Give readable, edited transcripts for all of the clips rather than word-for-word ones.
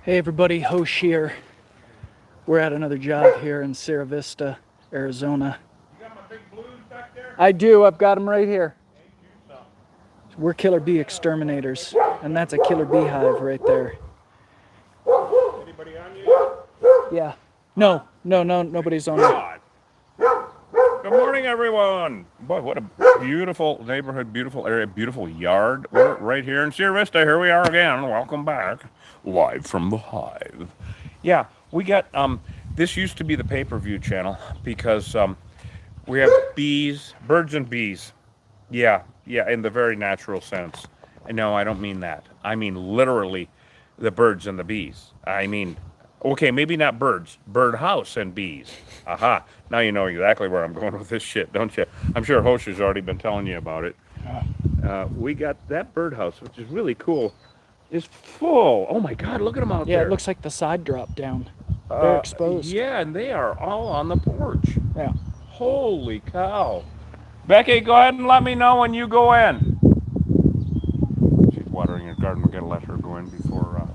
Hey everybody, Hosh here. We're at another job here in Sierra Vista, Arizona. You got my big blues back there? I do, I've got them right here. Ain't you something? We're killer bee exterminators, and that's a killer beehive right there. Anybody on you? Yeah. No, nobody's on it. God. Good morning, everyone. Boy, what a beautiful neighborhood, beautiful area, beautiful yard. We're right here in Sierra Vista. Here we are again. Welcome back, live from the hive. Yeah, we got this used to be the pay-per-view channel because we have bees, birds and bees. Yeah, in the very natural sense. And no, I don't mean that. I mean literally the birds and the bees. I mean, okay, maybe not birds, birdhouse and bees. Aha. Now you know exactly where I'm going with this shit, don't you? I'm sure Hosh has already been telling you about it. We got that birdhouse, which is really cool, is full. Oh my God, look at them out Yeah, there. it looks like the side dropped down. They're exposed. Yeah, and they are all on the porch. Yeah. Holy cow. Becky, go ahead and let me know when you go in. She's watering her garden. We're going to let her go in before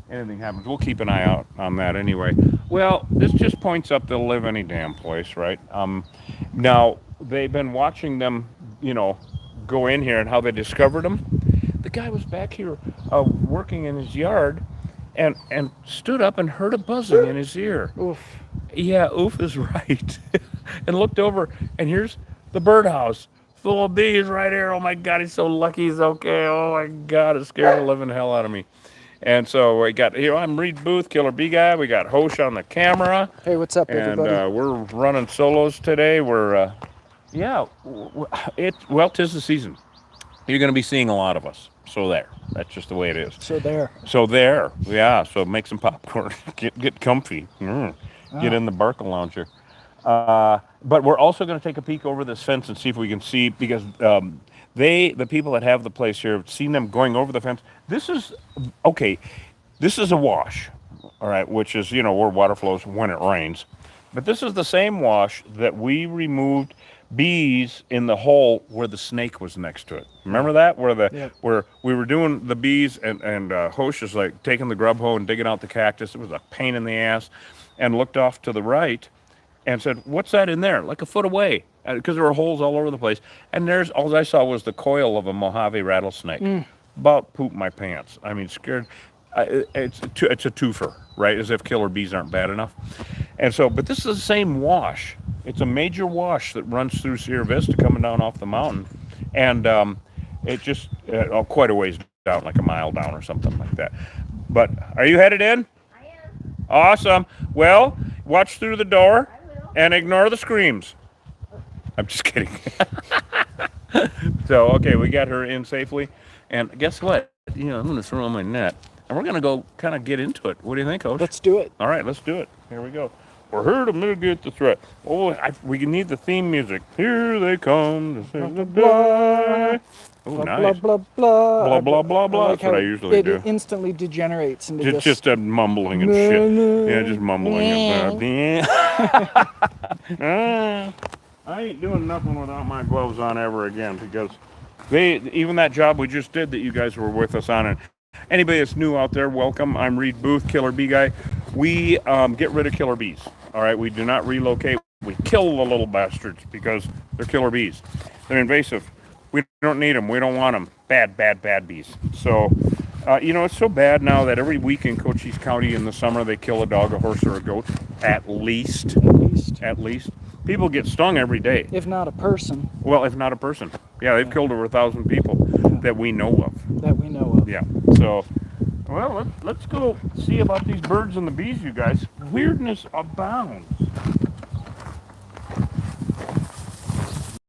anything happens. We'll keep an eye out on that anyway. Well, this just points up they'll live any damn place, right? Now, they've been watching them, go in here and how they discovered them. The guy was back here working in his yard and stood up and heard a buzzing in his ear. Oof. Yeah, oof is right. And looked over, and here's the birdhouse full of bees right here. Oh my God, he's so lucky he's okay. Oh my God, it scared the living hell out of me. And so we got here. I'm Reed Booth, Killer Bee Guy. We got Hosh on the camera, Hey, what's up, and everybody? we're running solos today. We're yeah, tis the season. You're going to be seeing a lot of us. So there. That's just the way it is. So there. So there, yeah. So make some popcorn, get comfy, get Ah. in the Barca Launcher. But we're also going to take a peek over this fence and see if we can see because the people that have the place here, have seen them going over the fence. This is okay. This is a wash, all right, which is where water flows when it rains. But this is the same wash that we removed bees in the hole where the snake was next to it. Remember that Yep. where we were doing the bees and Hosh is like taking the grub hoe and digging out the cactus. It was a pain in the ass, and looked off to the right and said, "What's that in there?" Like a foot away, because there were holes all over the place. And there's all I saw was the coil of a Mojave rattlesnake. About pooped my pants. I mean, scared. It's a twofer, right? As if killer bees aren't bad enough. And so, but this is the same wash. It's a major wash that runs through Sierra Vista coming down off the mountain. And it just, quite a ways down, like a mile down or something like that. But are you headed in? I am. Awesome. Well, watch through the door I will. and ignore the screams. I'm just kidding. So, okay, we got her in safely. And guess what? I'm going to throw on my net. And we're going to go kind of get into it. What do you think, Hosh? Let's do it. All right, let's do it. Here we go. We're here to mitigate the threat. Oh, we need the theme music. Here they come to say goodbye. Oh, Blah, nice. blah, blah, blah. Blah, blah, blah. like That's what how I usually it do. instantly degenerates into Just mumbling and shit. Yeah, just mumbling and I ain't doing nothing without my gloves on ever again because even that job we just did that you guys were with us on, and anybody that's new out there, welcome. I'm Reed Booth, Killer Bee Guy. We get rid of killer bees. All right, we do not relocate. We kill the little bastards because they're killer bees. They're invasive. We don't need them. We don't want them. Bad bees. So, it's so bad now that every week in Cochise County in the summer they kill a dog, a horse, or a goat. At least. At least. People get stung every day. if not a person Well, if not a person. Yeah, they've killed over 1,000 people that we know of. that we know of. Yeah. So, well, let's go see about these birds and the bees, you guys. Weirdness abounds.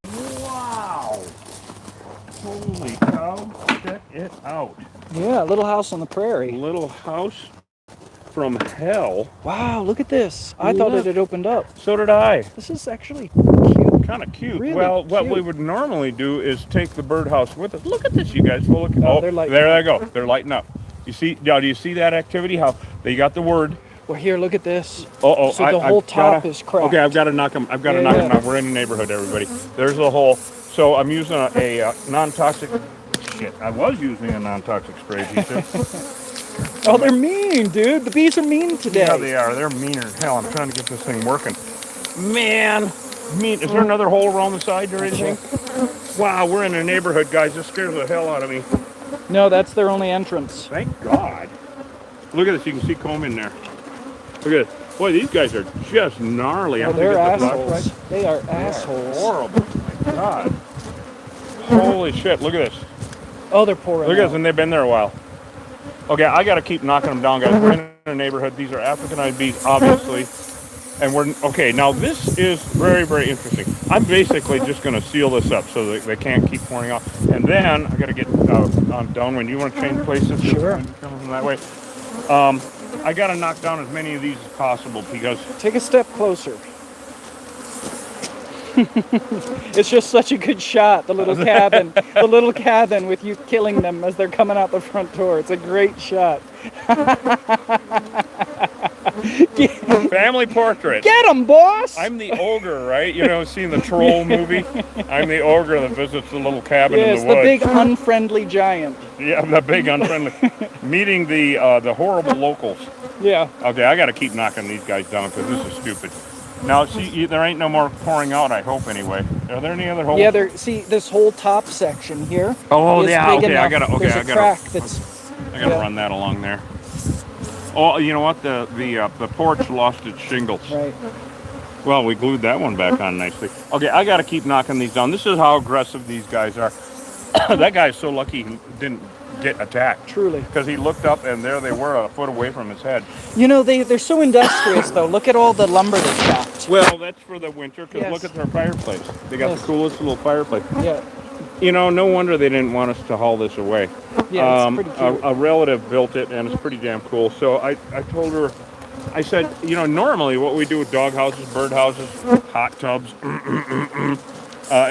Wow. Holy cow. Check it out. Yeah, Little House on the Prairie. Little house from hell. Wow, look at this. I thought it Look. had opened up. So did I. This is actually cute. Kind of cute. Really well, what cute. we would normally do is take the birdhouse with us. Look at this, you guys. Well, look. Oh, they're lighting there they go. They're lighting up. You see? Now, do you see that activity? How they got the word? Well, here, look at this. Oh, So the whole top is cracked. Okay, I've got to knock them. I've got to Yeah, knock yeah. them out. We're in the neighborhood, everybody. There's a hole. So I'm using a non-toxic. Shit, I was using a non-toxic spray adhesive. Oh, they're mean, dude. The bees are mean today. Yeah, they are. They're meaner than hell. I'm trying to get this thing working. Man, mean. Is there another hole around the side or anything? Wow, we're in a neighborhood, guys. This scares the hell out of me. No, that's their only entrance. Thank God. Look at this. You can see comb in there. Look at this. Boy, these guys are just gnarly. Oh, they're assholes. They are assholes. Horrible. My God. Holy shit. Look at this. Oh, they're pouring Look at out. this, and they've been there a while. Okay, I got to keep knocking them down, guys. We're in a neighborhood. These are Africanized bees, obviously. And okay, now this is very, very interesting. I'm basically just going to seal this up so that they can't keep pouring out. And then I got to get on downwind. You want to change places? Sure. Coming from that way. I got to knock down as many of these as possible because... Take a step closer. It's just such a good shot, the little cabin. The little cabin with you killing them as they're coming out the front door. It's a great shot. Family portrait. Get him, boss! I'm the ogre, right? You know, seen the Troll movie? I'm the ogre that visits the little cabin in the woods. Yes, the big unfriendly giant. Yeah, the big unfriendly. Meeting the horrible locals. Yeah. Okay, I got to keep knocking these guys down because this is stupid. Now, see, there ain't no more pouring out, I hope, anyway. Are there any other holes? Yeah, see this whole top section here. Oh, is yeah, big okay, I enough. got to, okay, There's I a got crack to, that's... I got to run that along there. Oh, you know what? The porch lost its shingles. Right. Well, we glued that one back on nicely. Okay, I got to keep knocking these down. This is how aggressive these guys are. That guy's so lucky he didn't get attacked. Truly. Because he looked up and there they were a foot away from his head. You know, they're so industrious, though. Look at all the lumber they chopped. Well, that's for the winter, because Yes. look at their fireplace. They got Yes. the coolest little fireplace. Yeah. You know, no wonder they didn't want us to haul this away. Yeah, it's pretty cute. A relative built it, and it's pretty damn cool. So I told her, I said, you know, normally what we do with dog houses, bird houses, hot tubs,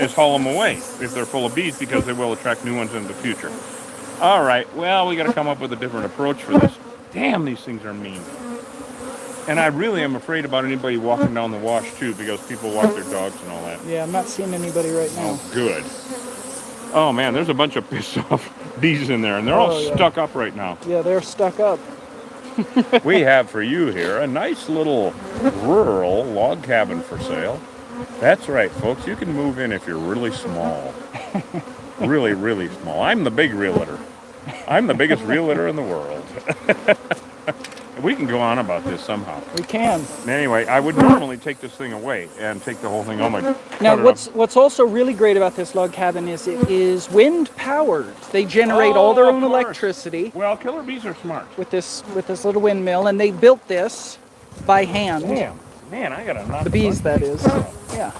is haul them away if they're full of bees, because they will attract new ones in the future. All right, well, we got to come up with a different approach for this. Damn, these things are mean. And I really am afraid about anybody walking down the wash, too, because people walk their dogs and all that. Yeah, I'm not seeing anybody right now. Oh, good. Oh, man, there's a bunch of pissed off bees in there, and they're all stuck up right now. Yeah, they're stuck up. We have for you here a nice little rural log cabin for sale. That's right, folks. You can move in if you're really small. Really, really small. I'm the big realtor. I'm the biggest realtor in the world. We can go on about this somehow. We can. Anyway, I would normally take this thing away and take the whole thing home and Now, cut it up. what's also really great about this log cabin is it is wind powered. They generate all their of own course. electricity Well, killer bees are smart. with this little windmill, and they built this by hand. Damn, man, I gotta knock The bees, that is. Yeah.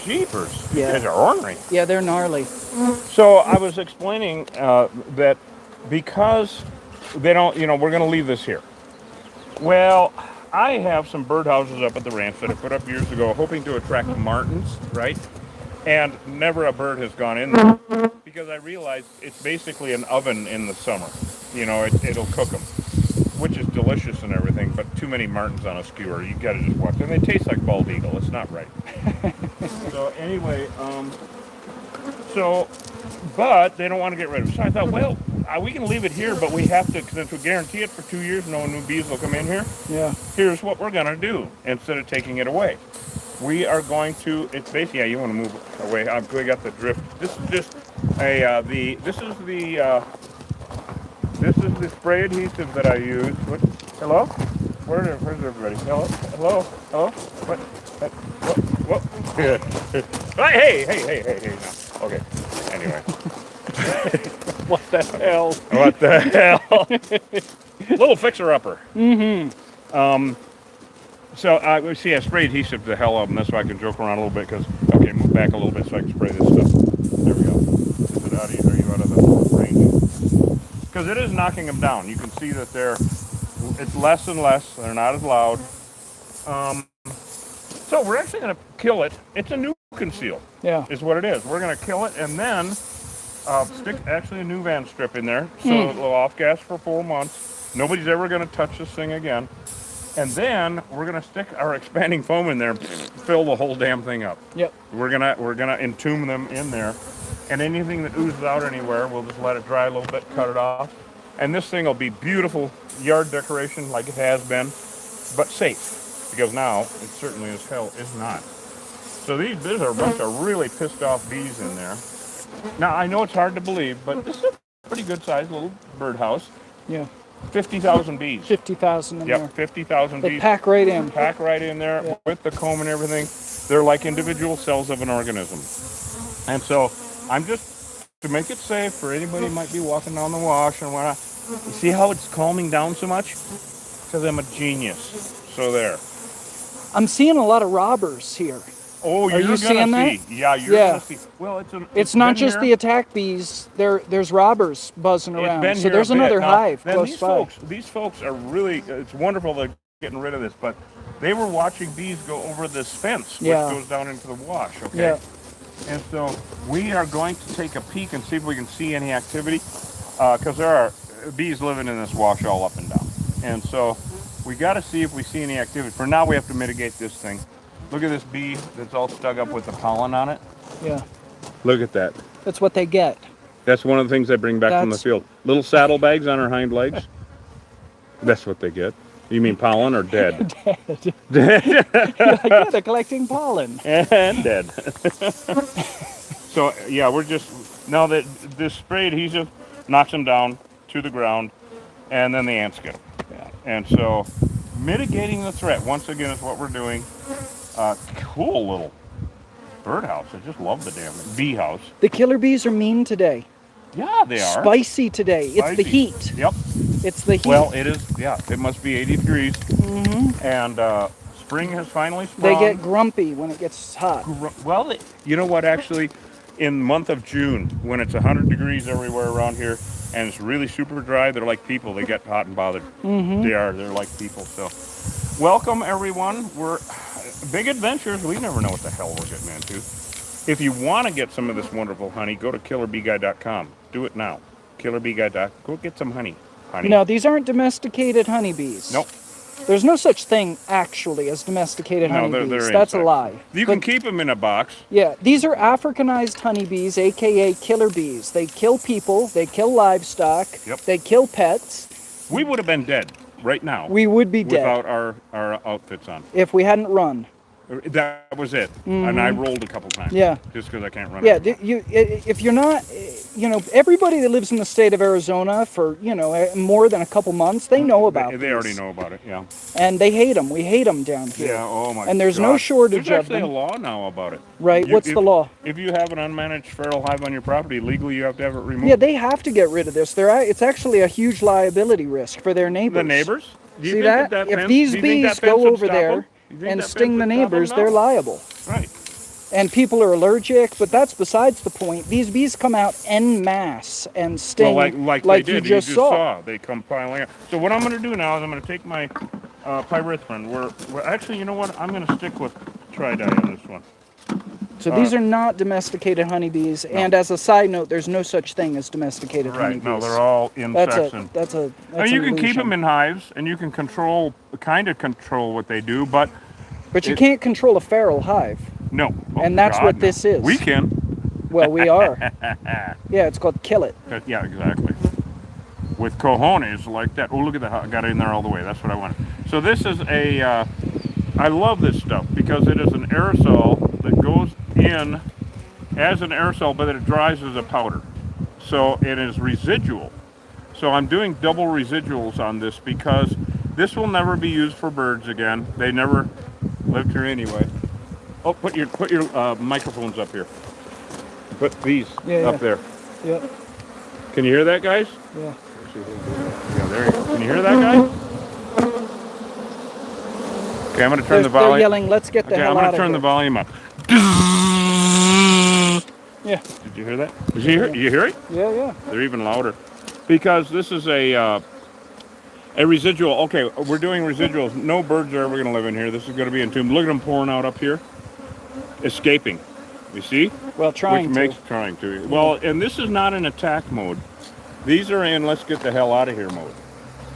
Jeepers. Yeah. You guys are ornery. Yeah, they're gnarly. So I was explaining that because they don't, you know, we're going to leave this here. Well, I have some birdhouses up at the ranch that I put up years ago, hoping to attract martins, right? And never a bird has gone in there because I realized it's basically an oven in the summer. You know, it'll cook them, which is delicious and everything, but too many martins on a skewer. You got to just watch. And they taste like bald eagle. It's not right. So anyway, but they don't want to get rid of it. So I thought, well, we can leave it here, but we have to, since we guarantee it for 2 years, no new bees will come in here. Yeah. Here's what we're going to do instead of taking it away. We are going to, it's basically, yeah, you want to move away. We got the drift. This is just this is the spray adhesive that I use. Hello? Where's everybody? Hello? Hello? Hello? What? Hey, now. Okay. Anyway. What the hell? What the hell? Little fixer-upper. Mm-hmm. So we see I spray adhesive to the hell of them. That's why I can joke around a little bit. Because okay, move back a little bit so I can spray this stuff. There we go. Is it out? Are you out of the range? Because it is knocking them down. You can see that it's less and less. They're not as loud. So we're actually going to kill it. It's a new conceal. Yeah. Is what it is. We're going to kill it and then stick actually a new van strip in there. So it'll off gas for 4 months. Nobody's ever going to touch this thing again. And then we're going to stick our expanding foam in there and fill the whole damn thing up. Yep. We're gonna entomb them in there. And anything that oozes out anywhere, we'll just let it dry a little bit, cut it off, And this thing will be beautiful yard decoration like it has been, but safe, because now it certainly as hell is not. So there's a bunch of really pissed off bees in there. Now, I know it's hard to believe, but this is a pretty good sized little birdhouse. Yeah. 50,000 bees. 50,000 in there. Yep, 50,000 They bees. pack right in. Pack right in there, Yeah. with the comb and everything. They're like individual cells of an organism. And so I'm just, to make it safe for anybody who might be walking down the wash and whatnot, you see how it's calming down so much? Because I'm a genius. So there. I'm seeing a lot of robbers here. Oh, you're you gonna seeing that? see. Yeah, you're Yeah. gonna see. Well, It's not been just here. the attack bees. There's robbers buzzing It's around. been So here there's a bit. another Now, hive then close by. these folks are really, it's wonderful they're getting rid of this, but they were watching bees go over this fence, Yeah. which goes down into the wash, okay? Yeah. And so we are going to take a peek and see if we can see any activity, because there are bees living in this wash all up and down. And so we got to see if we see any activity. For now, we have to mitigate this thing. Look at this bee that's all stuck up with the pollen on it. Yeah. Look at that. That's what they get. That's one of the things they bring back from the That's- field. Little saddlebags on her hind legs. That's what they get. You mean pollen or dead? Dead. Yeah, they're collecting pollen. And dead. So yeah, we're just, now that this spray adhesive knocks them down to the ground, and then the ants get them. Yeah. And so mitigating the threat once again is what we're doing. Cool little birdhouse. I just love the damn thing. Bee house. The killer bees are mean today. Yeah, they are. Spicy today. It's the Spicy. heat. Yep. It's the heat. Well, it is. Yeah, it must be 80 degrees. Mhm. And spring has finally They sprung. get grumpy when it gets hot. Well, you know what? Actually, in the month of June, when it's 100 degrees everywhere around here, and it's really super dry, they're like people. They get hot and bothered. Mhm. They're like people. So, welcome everyone. We're big adventures. We never know what the hell we're getting into. If you want to get some of this wonderful honey, go to killerbeeguy.com. Do it now. Killerbeeguy.com. Go get some honey. No, these aren't domesticated honeybees. Nope. There's no such thing actually as domesticated No, honeybees. they're That's a insects. lie. You But- can keep them in a box. Yeah, these are Africanized honeybees, aka killer bees. They kill people, they kill livestock, Yep. they kill pets. We would have been dead right now We would be dead without our outfits on. if we hadn't run. That was it. And I rolled a couple times. Yeah. Just because I can't run. Yeah, anymore. if you're not, everybody that lives in the state of Arizona for, more than a couple months, they know about They already these. know about it, yeah. And they hate them. We hate them down here. Yeah, oh my And there's no gosh. shortage There's of actually them. a law now about it. Right, what's the law? If you have an unmanaged feral hive on your property, legally you have to have it removed. Yeah, they have to get rid of this. It's actually a huge liability risk for their neighbors. The neighbors? Do you See think that? fence- If these do you think bees that fence go would over stop there them? You think and that sting fence the would stop them? neighbors, No. they're liable. Right. And people are allergic, but that's besides the point. These bees come out en masse and sting Well, like they you did. just saw. They come piling up. So what I'm going to do now is I'm going to take my pyrethrin. We're actually, you know what? I'm going to stick with tri-dye on this one. So these are not domesticated honeybees. And as a side note, there's no such thing as domesticated honeybees. No, they're all insects. That's and an you can keep illusion. them in hives, and you can control what they do, but But you can't control a feral hive. no. Oh, And that's God, what no. this is. We can. Well, we are. Yeah, it's called kill it. Yeah, exactly. With cojones like that. Oh, look at that. I got it in there all the way. That's what I wanted. So this is I love this stuff because it is an aerosol that goes in as an aerosol, but it dries as a powder. So it is residual. So I'm doing double residuals on this because this will never be used for birds again. They never lived here anyway. Oh, put your microphones up here. Put these up there. Yep. Can you hear that, guys? Yeah. Yeah, there you go. Can you hear that, guys? Okay, I'm going to turn the volume. They're yelling, let's get the Okay, hell I'm out going of to turn here. the volume up. Yeah. Did you hear that? Did you hear it? You hear it? Yeah, yeah. They're even louder. Because this is a residual. Okay, we're doing residuals. No birds are ever going to live in here. This is going to be entombed. Look at them pouring out up here. Escaping. You see? Well, trying Trying to. Well, and this is not in attack mode. These are in let's get the hell out of here mode.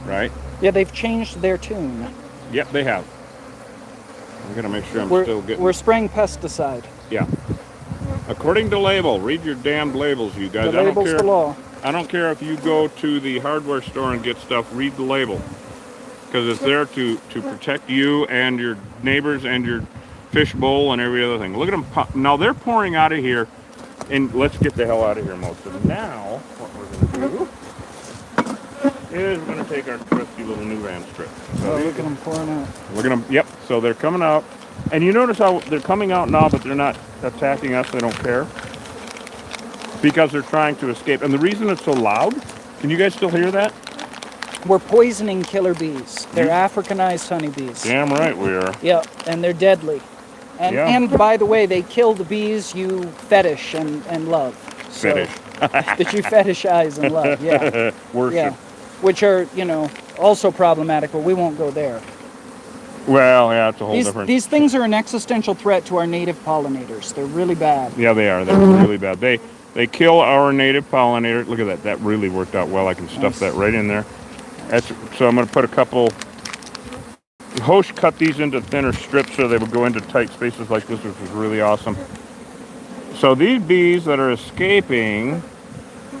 Right? Yeah, they've changed their tune. Yep, they have. I'm going to make sure I'm still getting... We're spraying pesticide. Yeah. According to label. Read your damned labels, you guys. The label's I the don't care. law. I don't care if you go to the hardware store and get stuff, read the label. Because it's there to protect you and your neighbors and your fish bowl and every other thing. Look at them. Now they're pouring out of here, and let's get the hell out of here, most of them. Now, what we're going to do is we're going to take our trusty little new van strip. So look at them pouring out. Look at them. Yep. So they're coming out. And you notice how they're coming out now, but they're not attacking us. They don't care. Because they're trying to escape. And the reason it's so loud, can you guys still hear that? We're poisoning killer bees. They're Africanized honeybees. Damn right we are. Yeah, and they're deadly. And by the way, they kill the bees you fetish and love. Fetish. So, that you fetishize and love, yeah. Worship. Yeah. Which are, also problematic, but we won't go there. Well, yeah, it's a whole different... These things are an existential threat to our native pollinators. They're really bad. Yeah, they are. They're really bad. They kill our native pollinator. Look at that. That really worked out well. I can stuff that right in there. So I'm going to put a couple... Hosh cut these into thinner strips so they would go into tight spaces like this, which is really awesome. So these bees that are escaping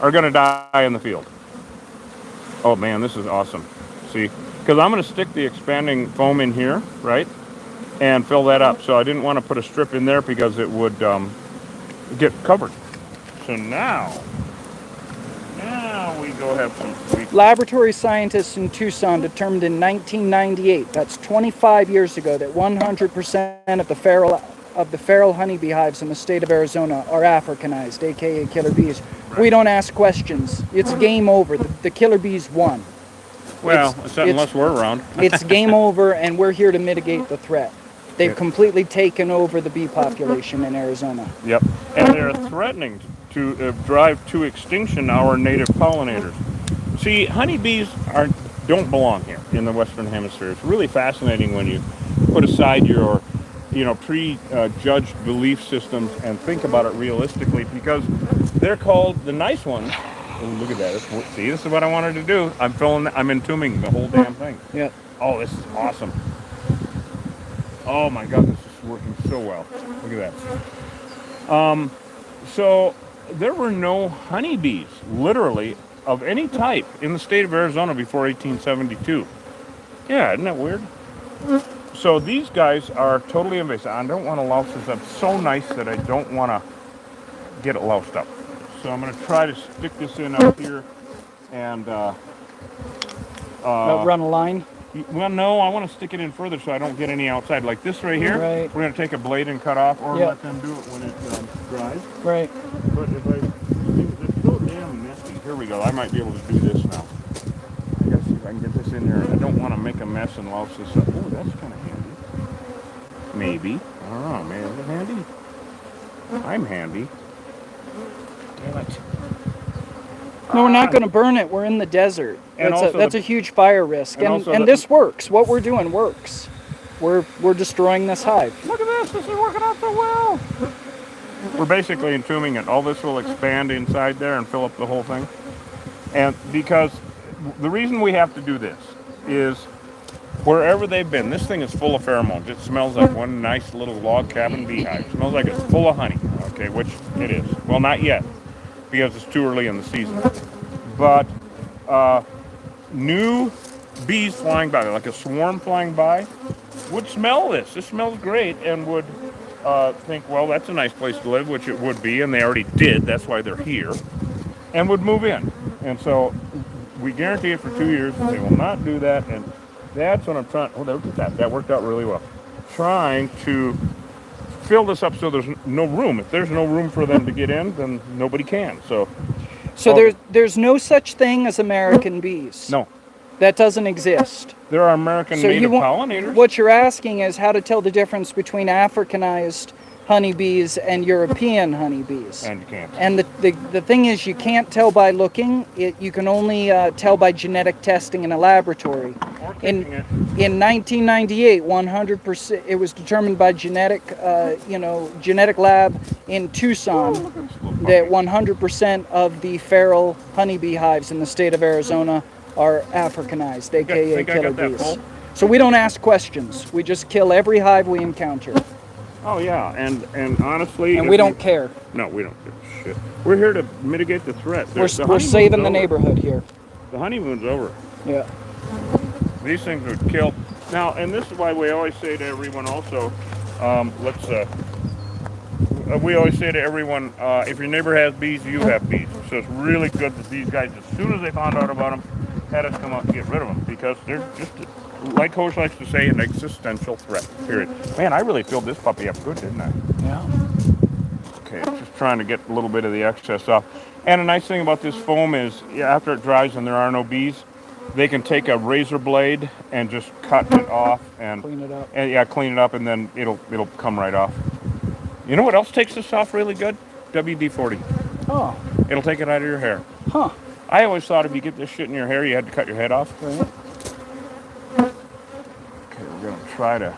are going to die in the field. Oh, man, this is awesome. See? Because I'm going to stick the expanding foam in here, right? And fill that up. So I didn't want to put a strip in there because it would get covered. So now we go have some sweet... Laboratory scientists in Tucson determined in 1998, that's 25 years ago, that 100% of the feral honeybee hives in the state of Arizona are Africanized, aka killer bees. Right. We don't ask questions. It's game over. The killer bees won. Well, unless we're around. It's game over, and we're here to mitigate the threat. They've completely taken over the bee population in Arizona. Yep, and they're threatening to drive to extinction our native pollinators. See, honeybees don't belong here in the Western Hemisphere. It's really fascinating when you put aside your, prejudged belief systems and think about it realistically, because they're called the nice ones. Oh, look at that. See, this is what I wanted to do. I'm entombing the whole damn thing. Yeah. Oh, this is awesome. Oh my God, this is working so well. Look at that. So there were no honeybees, literally, of any type in the state of Arizona before 1872. Yeah, isn't that weird? So these guys are totally invasive. I don't want to louse this up so nice that I don't want to get it loused up. So I'm going to try to stick this in up here and... run a line? Well, no, I want to stick it in further so I don't get any outside. Like this right here, right. We're going to take a blade and cut off, or let them do it when it dries. Right. But it's so damn messy. Here we go. I might be able to do this now. I got to see if I can get this in there. I don't want to make a mess and louse this up. Oh, that's kind of handy. Maybe. I don't know, man. Is it handy? I'm handy. Damn it. No, we're not going to burn it. We're in the desert. That's a huge fire risk. And this works. What we're doing works. We're destroying this hive. Look at this. This is working out so well. We're basically entombing it. All this will expand inside there and fill up the whole thing. And because the reason we have to do this is wherever they've been, this thing is full of pheromones. It smells like one nice little log cabin beehive. It smells like it's full of honey, okay, which it is. Well, not yet, because it's too early in the season. But new bees flying by, like a swarm flying by, would smell this. This smells great, and would think, well, that's a nice place to live, which it would be, and they already did. That's why they're here, and would move in. And so we guarantee it for 2 years that they will not do that. And that's what I'm trying. Oh, look at that. That worked out really well. Trying to fill this up so there's no room. If there's no room for them to get in, then nobody can. So there's no such thing as American bees. No. That doesn't exist. There are American native pollinators. What you're asking is how to tell the difference between Africanized honeybees and European honeybees. And you can't. And the thing is, you can't tell by looking. You can only tell by genetic testing in a laboratory. In 1998, 100%. It was determined by genetic lab in Tucson that 100% of the feral honeybee hives in the state of Arizona are Africanized, aka killer bees. So we don't ask questions. We just kill every hive we encounter. Oh yeah, and honestly, And if we don't care. No, we don't give a shit. We're here to mitigate the threat. We're honeymoon's saving the over. neighborhood here. The honeymoon's over. Yeah. These things would kill. Now, and this is why we always say to everyone also, we always say to everyone, if your neighbor has bees, you have bees. So it's really good that these guys, as soon as they found out about them, had us come out and get rid of them, because they're just, like Coach likes to say, an existential threat, period. Man, I really filled this puppy up good, didn't I? Yeah. Okay, just trying to get a little bit of the excess off. And a nice thing about this foam is, after it dries and there are no bees, they can take a razor blade and just cut it off and Clean it up. And clean it up, and then it'll come right off. You know what else takes this off really good? WD-40. Oh. It'll take it out of your hair. Huh. I always thought if you get this shit in your hair, you had to cut your head off. Right. Okay, we're gonna try to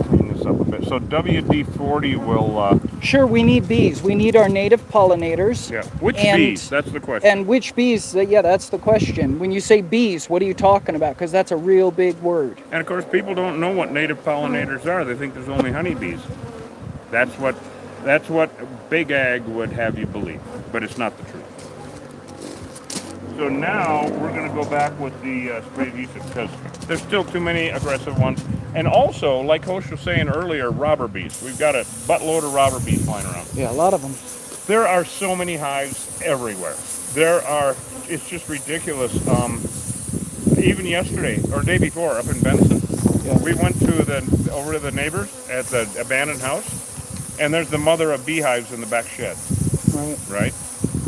clean this up a bit. So WD-40 will. Sure, we need bees. We need our native pollinators. Yeah. Which bees? That's the question. And which bees? Yeah, that's the question. When you say bees, what are you talking about? Because that's a real big word. And of course, people don't know what native pollinators are. They think there's only honeybees. That's what Big Ag would have you believe, but it's not the truth. So now we're going to go back with the spray adhesive, because there's still too many aggressive ones. And also, like Hosh was saying earlier, robber bees. We've got a buttload of robber bees flying around. Yeah, a lot of them. There are so many hives everywhere. It's just ridiculous. Even yesterday or day before up in Benson, we went over to the neighbors at the abandoned house, and there's the mother of beehives in the back shed. Right?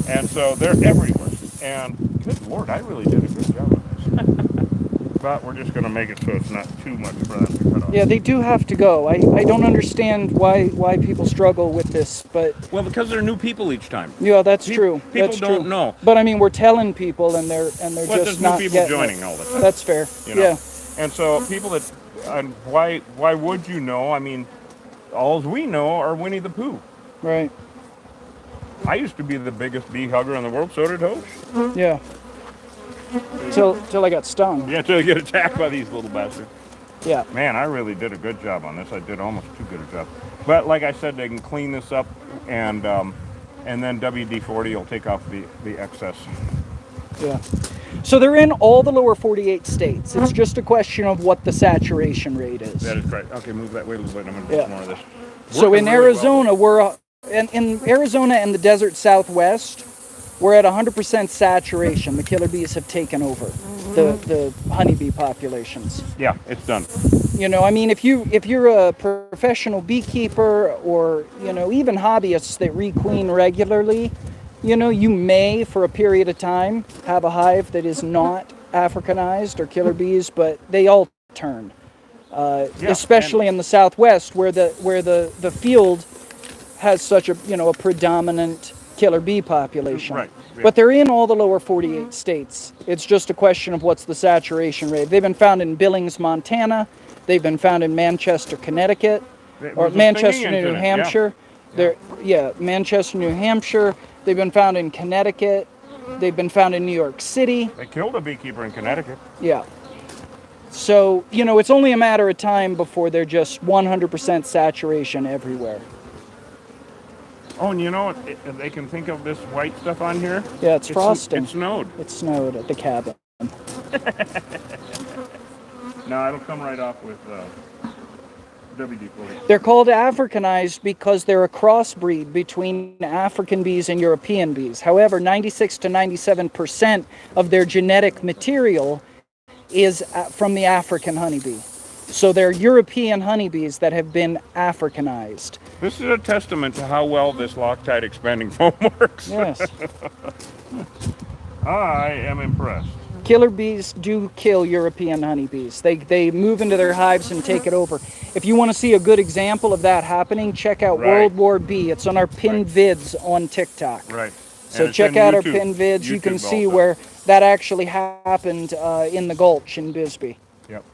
And so they're everywhere. And good Lord, I really did a good job of this. But we're just going to make it so it's not too much for them to cut off. Yeah, they do have to go. I don't understand why people struggle with this, but... Well, because they're new people each time. Yeah, that's true. People don't know. But I mean, we're telling people, and they're just not there's new people joining it. all the time. That's fair. You know? Yeah. And so people that... And why would you know? I mean, all we know are Winnie the Pooh. Right. I used to be the biggest bee hugger in the world, so did Hosh. Yeah. Till I got stung. Yeah, till you get attacked by these little bastards. Yeah. Man, I really did a good job on this. I did almost too good a job. But like I said, they can clean this up, and then WD-40 will take off the excess. Yeah. So they're in all the lower 48 states. It's just a question of what the saturation rate is. That is correct. Okay, move that way a little bit. I'm going to do more of this. So in Arizona, in Arizona and the desert Southwest, we're at 100% saturation. The killer bees have taken over the honeybee populations. Yeah, it's done. You know, I mean, if you're a professional beekeeper, or even hobbyists that requeen regularly, you may, for a period of time, have a hive that is not Africanized or killer bees, but they all turn. Especially in the Southwest, where the field has such a predominant killer bee population. Right. Yeah. But they're in all the lower 48 states. It's just a question of what's the saturation rate. They've been found in Billings, Montana. They've been found in Manchester, Connecticut, or Manchester, New Hampshire. Manchester, New Hampshire. They've been found in Connecticut. They've been found in New York City. They killed a beekeeper in Connecticut. Yeah. So, it's only a matter of time before they're just 100% saturation everywhere. Oh, and you know what? They can think of this white stuff on here. Yeah, it's frosting. It snowed. It snowed at the cabin. No, it'll come right off with WD-40. They're called Africanized because they're a crossbreed between African bees and European bees. However, 96 to 97% of their genetic material is from the African honeybee. So they're European honeybees that have been Africanized. This is a testament to how well this Loctite expanding foam works. Yes. I am impressed. Killer bees do kill European honeybees. They move into their hives and take it over. If you want to see a good example of that happening, check out World War B. It's on our pinned vids on TikTok. Right. So check out our pinned vids. You can see where that actually happened in the Gulch in Bisbee. Yep.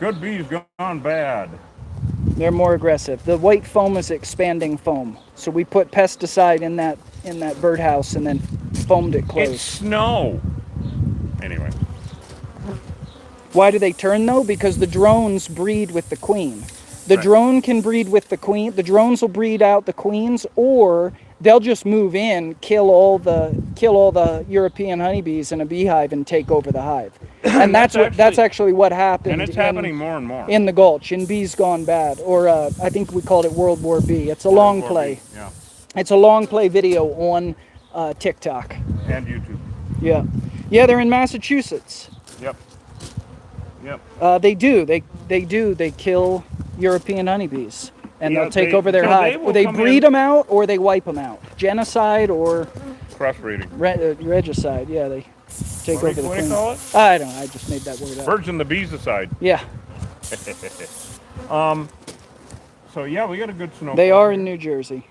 Good bees gone bad. They're more aggressive. The white foam is expanding foam. So we put pesticide in that birdhouse and then foamed it closed. It's snow. Anyway. Why do they turn though? Because the drones breed with the queen. The Right. drone can breed with the queen. The drones will breed out the queens, or they'll just move in, kill all the European honeybees in a beehive and take over the hive. And that's actually what happened. And it's happening more and more. In the Gulch, in Bees Gone Bad, or I think we called it World War B. It's a long play. Yeah. It's a long play video on TikTok. And YouTube. Yeah. Yeah, they're in Massachusetts. Yep. Yep. They do. They kill European honeybees, and Yeah, they'll take they- over their so hive. they will Or they come breed in- them out, or they wipe them out. Genocide or Crossbreeding. regicide. Yeah, they take over the What do you queen. call it? I don't know. I just made that word up. Birds and the bees aside. Yeah, So yeah, we got a good snow. they are in New Jersey.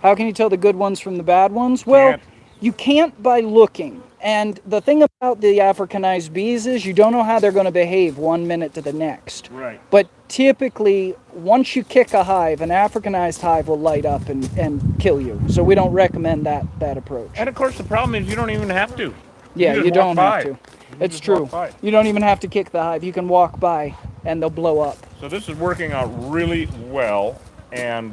How can you tell the good ones from the bad ones? Well, Can't. you can't by looking. And the thing about the Africanized bees is you don't know how they're going to behave 1 minute to the next. Right. But typically, once you kick a hive, an Africanized hive will light up and kill you. So we don't recommend that approach. And of course, the problem is you don't even have to. Yeah, just you walk don't by. have to. You It's just true. walk by. You don't even have to kick the hive. You can walk by and they'll blow up. So this is working out really well, and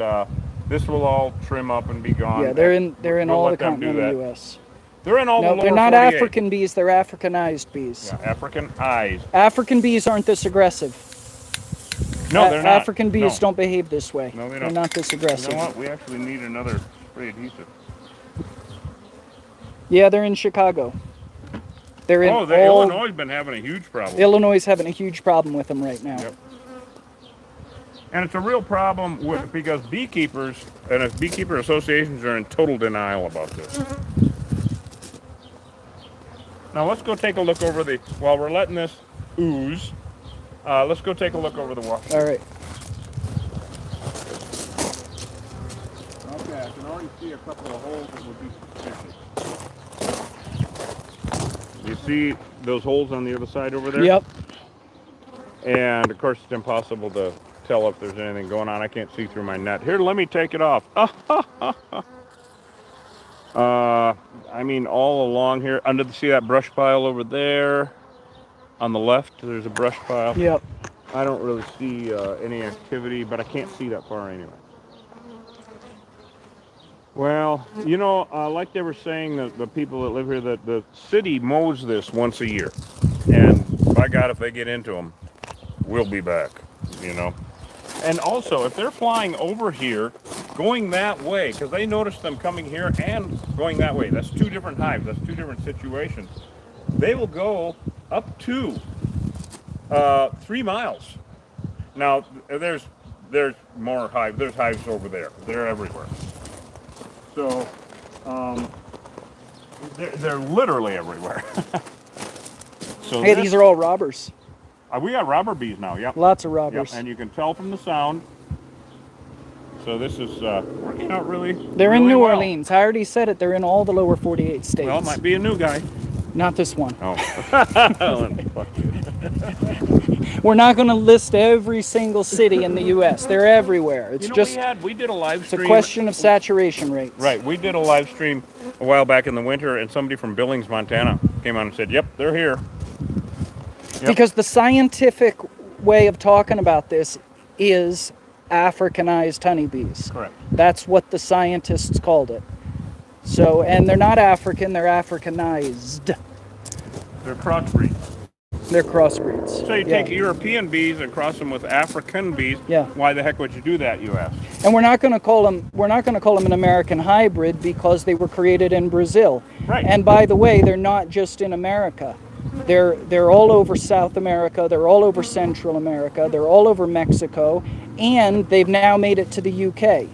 this will all trim up and be gone. Yeah, they're in We'll all the let them do continental that. U.S. They're in all the No, lower they're not 48. African bees. They're Africanized bees. Yeah, African eyes. African bees aren't this aggressive. No, they're not. African bees No. don't behave this way. No, they They're don't. not this aggressive. You know what? We actually need another spray adhesive. Yeah, they're in Chicago. They're in Oh, all. Illinois has been having a huge problem. Illinois is having a huge problem with them right now. Yep. And it's a real problem because beekeepers and beekeeper associations are in total denial about this. Now let's go take a look over while we're letting this ooze, let's go take a look over the wash. All right. Okay, I can already see a couple of holes that would be suspicious. You see those holes on the other side over there? Yep. And of course, it's impossible to tell if there's anything going on. I can't see through my net. Here, let me take it off. I mean, all along here, see that brush pile over there? On the left, there's a brush pile. Yep. I don't really see any activity, but I can't see that far anyway. Well, you know, like they were saying, the people that live here, that the city mows this once a year. And by God, if they get into them, we'll be back, you know. And also, if they're flying over here, going that way, because they notice them coming here and going that way, that's two different hives, that's two different situations. They will go up to 3 miles. Now, there's more hives. There's hives over there. They're everywhere. So, they're literally everywhere. So Hey, these are all robbers. we got robber bees now. Yep. Lots of Yep. robbers. And you can tell from the sound. So this is working out really. They're in really New well. Orleans. I already said it. They're in all the lower 48 states. Well, it might be a new guy. Not this one. Oh. Fuck you. We're not going to list every single city in the U.S. They're everywhere. It's You know, just we did a live it's a stream. question of saturation rates. Right, we did a live stream a while back in the winter, and somebody from Billings, Montana, came on and said, "Yep, they're here." Yep. Because the scientific way of talking about this is Africanized honeybees. Correct. That's what the scientists called it. So, and they're not African, they're Africanized. They're crossbreeds. They're crossbreeds. So you Yeah. take European bees and cross them with African bees. Yeah. Why the heck would you do that, you ask? And we're not going to call them an American hybrid because they were created in Brazil. Right. And by the way, they're not just in America. They're all over South America, they're all over Central America, they're all over Mexico, and they've now made it to the UK.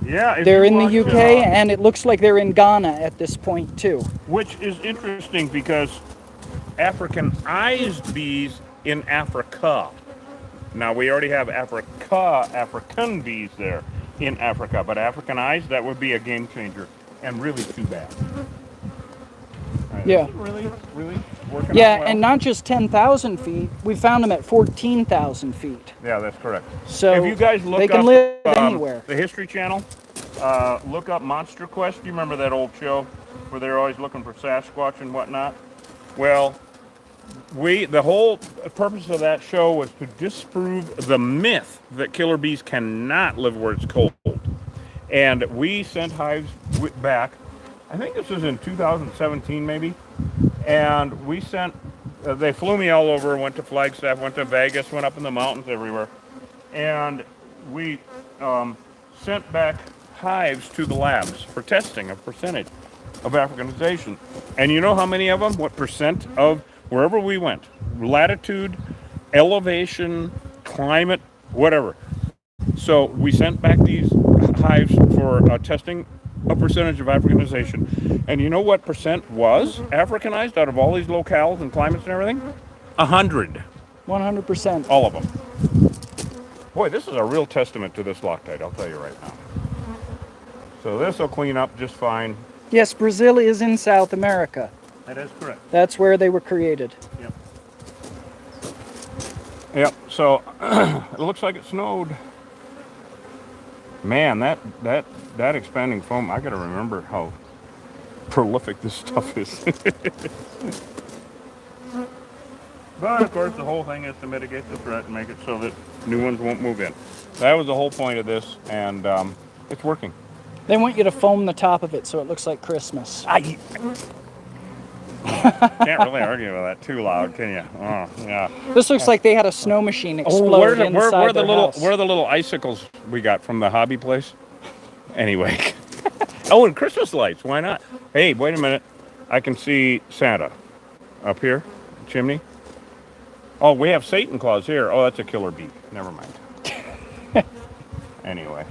Yeah. if They're you in the watch, UK, and it looks like they're in Ghana at this point too. which is interesting because Africanized bees in Africa. Now we already have African bees there in Africa, but Africanized, that would be a game changer, and really too bad. Yeah. This is really working Yeah, out well. and not just 10,000 feet. We found them at 14,000 feet. Yeah, that's correct. So if you guys look they can up live anywhere. the History Channel, look up Monster Quest. Do you remember that old show where they're always looking for Sasquatch and whatnot? Well, the whole purpose of that show was to disprove the myth that killer bees cannot live where it's cold. And we sent hives back, I think this was in 2017 maybe, and we sent, they flew me all over, went to Flagstaff, went to Vegas, went up in the mountains everywhere, and we sent back hives to the labs for testing of percentage of Africanization. And you know how many of them, what percent of wherever we went, latitude, elevation, climate, whatever. So we sent back these hives for testing a percentage of Africanization. And you know what percent was Africanized out of all these locales and climates and everything? 100. 100%. All of them. Boy, this is a real testament to this Loctite, I'll tell you right now. So this will clean up just fine. Yes, Brazil is in South America. That is correct. That's where they were created. Yep. Yep. So it looks like it snowed. Man, that expanding foam, I got to remember how prolific this stuff is. But of course the whole thing is to mitigate the threat and make it so that new ones won't move in. That was the whole point of this, and it's working. They want you to foam the top of it so it looks like Christmas. Can't really argue with that too loud, can you? Oh, yeah. This looks like they had a snow machine explode inside their house. Where are the little icicles we got from the hobby place? Anyway. Oh, and Christmas lights. Why not? Hey, wait a minute. I can see Santa up here, chimney. Oh, we have Satan Claus here. Oh, that's a killer bee. Never mind. Anyway.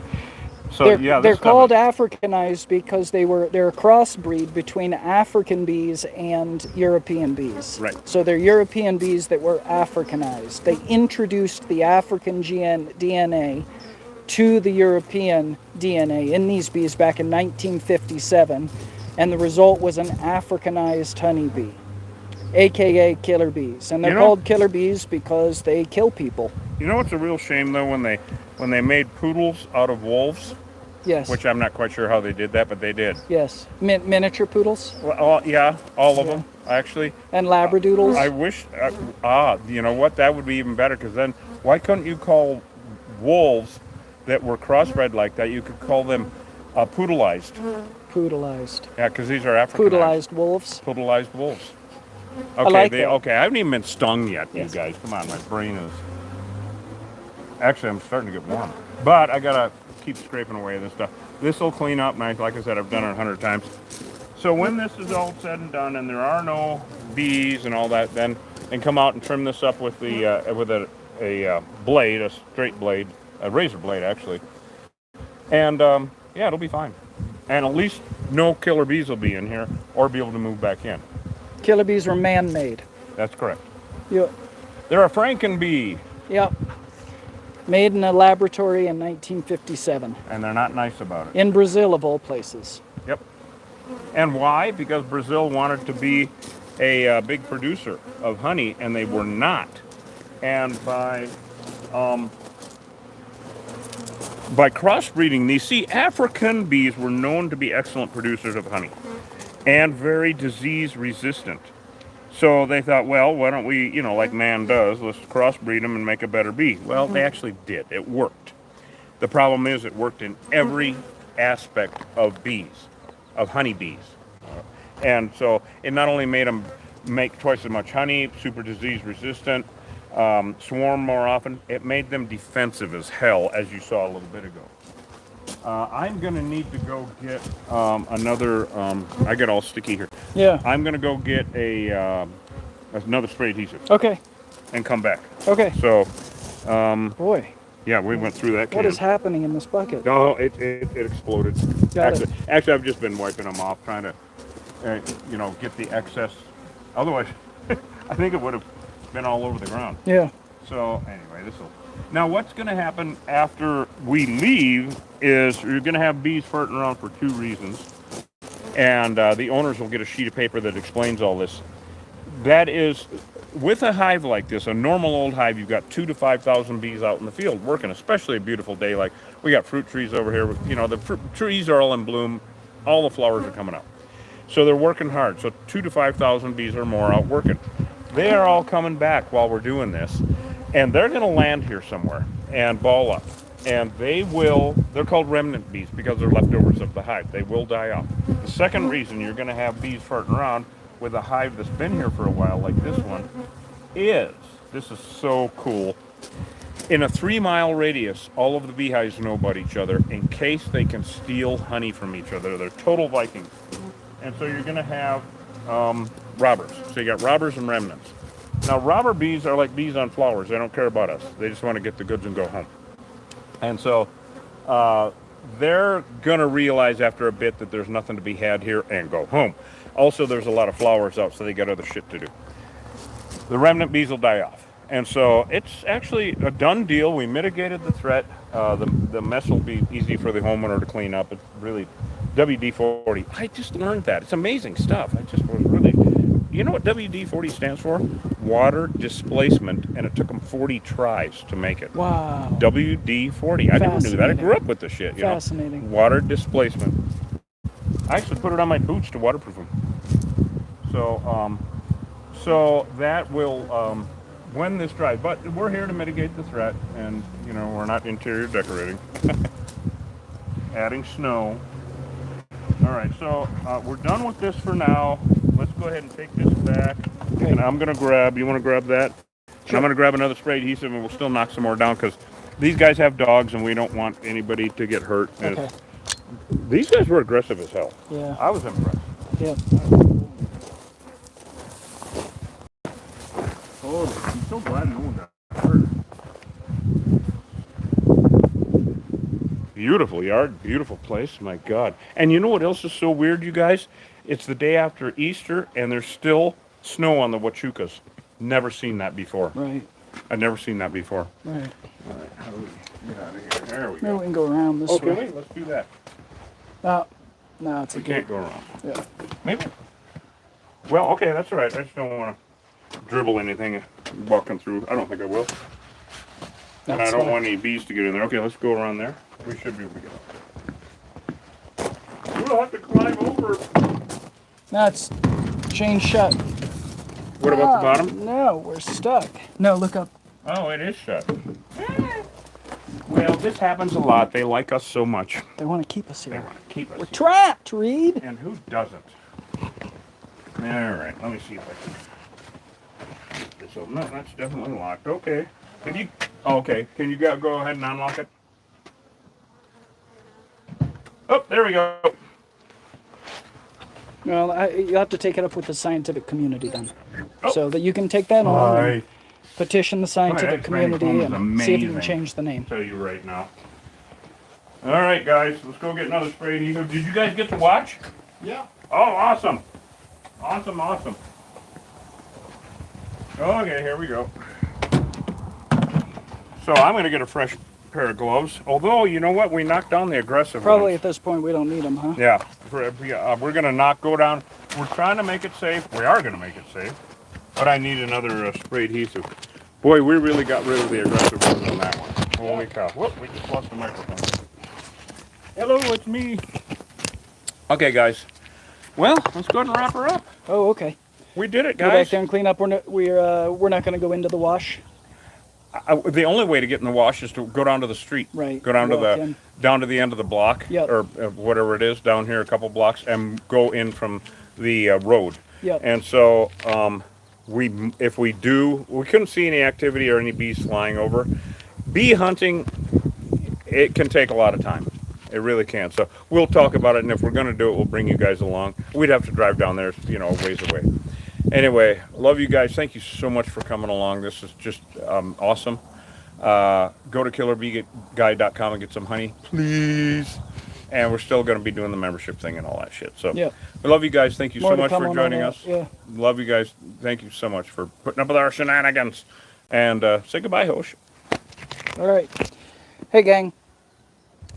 So they're called Africanized because they're a crossbreed between African bees and European bees. Right. So they're European bees that were Africanized. They introduced the African DNA to the European DNA in these bees back in 1957, and the result was an Africanized honeybee, aka killer bees. And they're called killer bees because they kill people. You know what's a real shame though, when they made poodles out of wolves? Yes. Which I'm not quite sure how they did that, but they did. Yes. Miniature poodles? Well, yeah, all of them, actually. And Labradoodles? I wish, you know what, that would be even better, because then why couldn't you call wolves that were crossbred like that, you could call them poodleized. Poodleized. Yeah, because these are Africanized. Poodleized wolves. Poodleized wolves. Okay, I like that. Okay, I haven't even been stung yet, Yes. you guys. Come on, my brain is... Actually, I'm starting to get warm. But I gotta keep scraping away this stuff. This will clean up nice. Like I said, I've done it 100 times. So when this is all said and done, and there are no bees and all that, then come out and trim this up with the with a blade, a straight blade, a razor blade actually. And yeah, it'll be fine. And at least no killer bees will be in here or be able to move back in. Killer bees were man-made. That's correct. Yep. They're a Frankenbee. Yep. Made in a laboratory in 1957. And they're not nice about it. In Brazil, of all places. Yep. And why? Because Brazil wanted to be a big producer of honey, and they were not. And by crossbreeding these, see, African bees were known to be excellent producers of honey and very disease resistant. So they thought, well, why don't we, you know, like man does, let's crossbreed them and make a better bee. Well, they actually did. It worked. The problem is it worked in every aspect of bees, of honeybees. And so it not only made them make twice as much honey, super disease resistant, swarm more often, it made them defensive as hell, as you saw a little bit ago. I'm going to need to go get another, I get all sticky here. Yeah. I'm going to go get another spray adhesive. Okay. And come back. Okay. So, boy. Yeah, we went through that can. What is happening in this bucket? No, it exploded. Got it. Actually, I've just been wiping them off, trying to, you know, get the excess. Otherwise, I think it would have been all over the ground. Yeah. So anyway, this will. Now, what's going to happen after we leave is you're going to have bees farting around for two reasons, and the owners will get a sheet of paper that explains all this. That is, with a hive like this, a normal old hive, you've got 2,000 to 5,000 bees out in the field working, especially a beautiful day like we got fruit trees over here. You know, the trees are all in bloom, all the flowers are coming up, so they're working hard. So 2,000 to 5,000 bees or more out working. They are all coming back while we're doing this, and they're going to land here somewhere and ball up. And they're called remnant bees because they're leftovers of the hive. They will die off. The second reason you're going to have bees farting around with a hive that's been here for a while, like this one, this is so cool. In a 3-mile radius, all of the beehives know about each other in case they can steal honey from each other. They're total Vikings. And so you're going to have robbers. So you got robbers and remnants. Now, robber bees are like bees on flowers. They don't care about us. They just want to get the goods and go home. And so they're going to realize after a bit that there's nothing to be had here and go home. Also, there's a lot of flowers out, so they got other shit to do. The remnant bees will die off. And so it's actually a done deal. We mitigated the threat. The mess will be easy for the homeowner to clean up. It's really WD-40. I just learned that. It's amazing stuff. I just was really... You know what WD-40 stands for? Water displacement, and it took them 40 tries to make it. Wow. WD-40. I never knew that. I grew up with this shit. Fascinating. Water displacement. I actually put it on my boots to waterproof them. So that will, when this dries, but we're here to mitigate the threat, and we're not interior decorating. Adding snow. All right, so we're done with this for now. Let's go ahead and take this back. Okay. And I'm going to grab, you want to grab that? Sure. I'm going to grab another spray adhesive, and we'll still knock some more down because these guys have dogs, and we don't want anybody to get hurt. Okay. These guys were aggressive as hell. Yeah. I was impressed. Yeah. Oh, I'm so glad no one got hurt. Beautiful yard, beautiful place, my God. And you know what else is so weird, you guys? It's the day after Easter, and there's still snow on the Huachucas. Never seen that before. Right. I've never seen that before. Right. All right, how do we get out of here? There we go. Maybe we can go around this way. Okay, let's do that. No, it's we can't go around. Yeah. Maybe. Well, okay, that's all right. I just don't want to dribble anything walking through. I don't think I will. And I don't want any bees to get in there. Okay, let's go around there. We should be able to get up there. We'll have to climb over. No, it's chain shut. What about the bottom? No, we're stuck. No, look up. Oh, it is shut. Well, this happens a lot. They like us so much. They want to keep us here. They want to keep us We're here. trapped, Reed. And who doesn't? All right, let me see if I can get this open. No, that's definitely locked. Okay. Can you? Oh, okay. Can you go ahead and unlock it? Oh, there we go. Well, you'll have to take it up with the scientific community then. Oh. So that you can take that on and petition the scientific that community brand and is see if you can amazing. change the name. I'll tell you right now. All right, guys, let's go get another spray adhesive. Did you guys get to watch? Yeah. Oh, awesome. Awesome, awesome. Okay, here we go. So I'm going to get a fresh pair of gloves. Although, you know what? We knocked down the aggressive Probably ones. at this point we don't need them, huh? Yeah. We're going to go down. We're trying to make it safe. We are going to make it safe. But I need another spray adhesive. Boy, we really got rid of the aggressive ones on that one. Holy cow. Whoop, we just lost the microphone. Hello, it's me. Okay, guys. Well, let's go ahead and wrap her up. Oh, okay. We did it, Go back guys. there and clean up. We're not going to go into the wash. The only way to get in the wash is to go down to the street. Right. Go down to Walk the in. down to the end of the block, Yep. or whatever it is down here, a couple blocks, and go in from the road. Yep. And so, we couldn't see any activity or any bees flying over. Bee hunting, it can take a lot of time. It really can. So we'll talk about it, and if we're going to do it, we'll bring you guys along. We'd have to drive down there, a ways away. Anyway, love you guys. Thank you so much for coming along. This is just awesome. Go to killerbeeguide.com and get some honey, please. And we're still going to be doing the membership thing and all that shit. So Yeah. we love you guys. Thank you More so to much come for on joining that, us. yeah. Love you guys. Thank you so much for putting up with our shenanigans. And say goodbye, Hosh. All right. Hey, gang.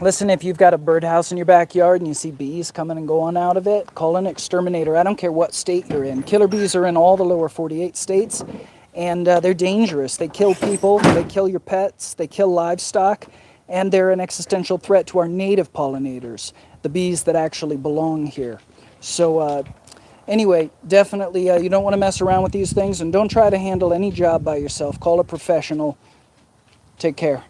Listen, if you've got a birdhouse in your backyard and you see bees coming and going out of it, call an exterminator. I don't care what state you're in. Killer bees are in all the lower 48 states, and they're dangerous. They kill people, they kill your pets, they kill livestock, and they're an existential threat to our native pollinators, the bees that actually belong here. So Anyway, definitely you don't want to mess around with these things, and don't try to handle any job by yourself. Call a professional. Take care.